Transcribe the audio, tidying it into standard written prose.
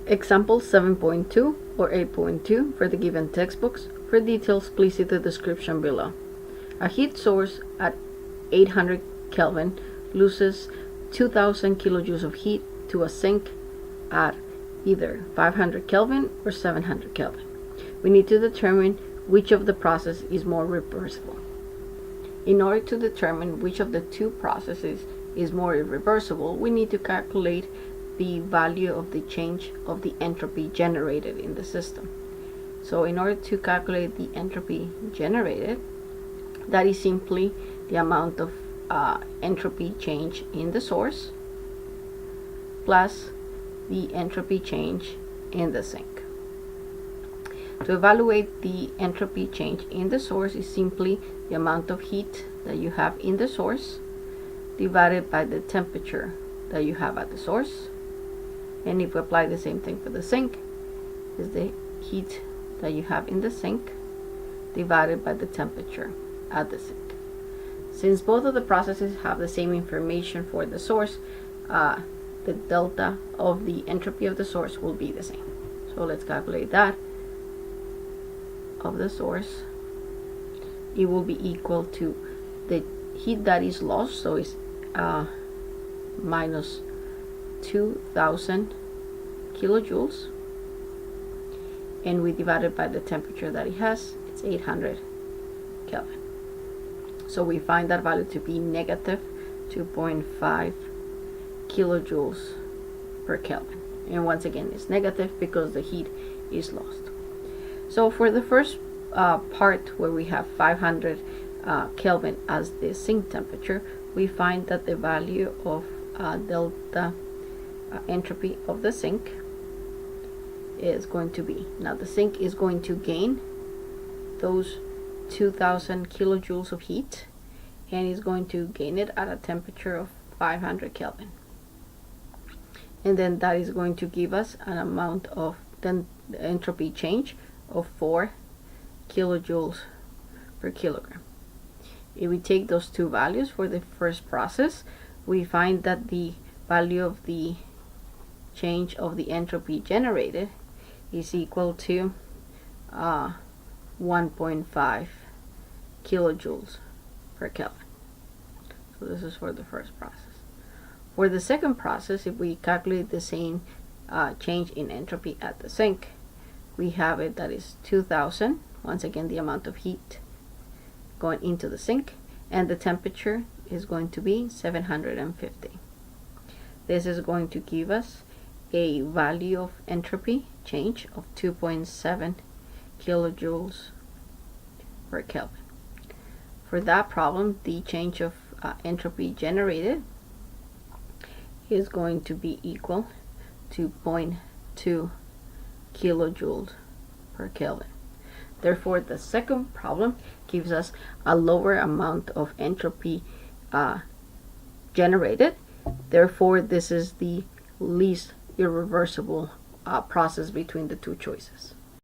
Example 7.2 or 8.2 for the given textbooks. For details, please see the description below. A heat source at 800 Kelvin loses 2000 kilojoules of heat to a sink at either 500 Kelvin or 700 Kelvin. We need to determine which of the process is more reversible. In order to determine which of the two processes is more irreversible, we need to calculate the value of the change of the entropy generated in the system. So in order to calculate the entropy generated, that is simply the amount of entropy change in the source plus the entropy change in the sink. To evaluate the entropy change in the source is simply the amount of heat that you have in the source divided by the temperature that you have at the source. And if we apply the same thing for the sink, is the heat that you have in the sink divided by the temperature at the sink. Since both of the processes have the same information for the source, the delta of the entropy of the source will be the same. So let's calculate that. Of the source, it will be equal to the heat that is lost, so it's minus 2000 kilojoules, and we divide it by the temperature that it has. It's 800 Kelvin. So we find that value to be negative 2.5 kilojoules per Kelvin, and once again it's negative because the heat is lost. So for the first part, where we have 500 Kelvin as the sink temperature, we find that the value of delta entropy of the sink is going to be, now the sink is going to gain those 2000 kilojoules of heat, and is going to gain it at a temperature of 500 Kelvin. And then that is going to give us an amount of then the entropy change of 4 kilojoules per kilogram. If we take those two values for the first process, we find that the value of the change of the entropy generated is equal to 1.5 kilojoules per Kelvin. So this is for the first process. For the second process, if we calculate the same change in entropy at the sink, we have it that is 2000, once again the amount of heat going into the sink, and the temperature is going to be 750. This is going to give us a value of entropy change of 2.7 kilojoules per Kelvin. For that problem, the change of entropy generated is going to be equal to 0.2 kilojoules per Kelvin. Therefore, the second problem gives us a lower amount of entropy generated. Therefore, this is the least irreversible process between the two choices.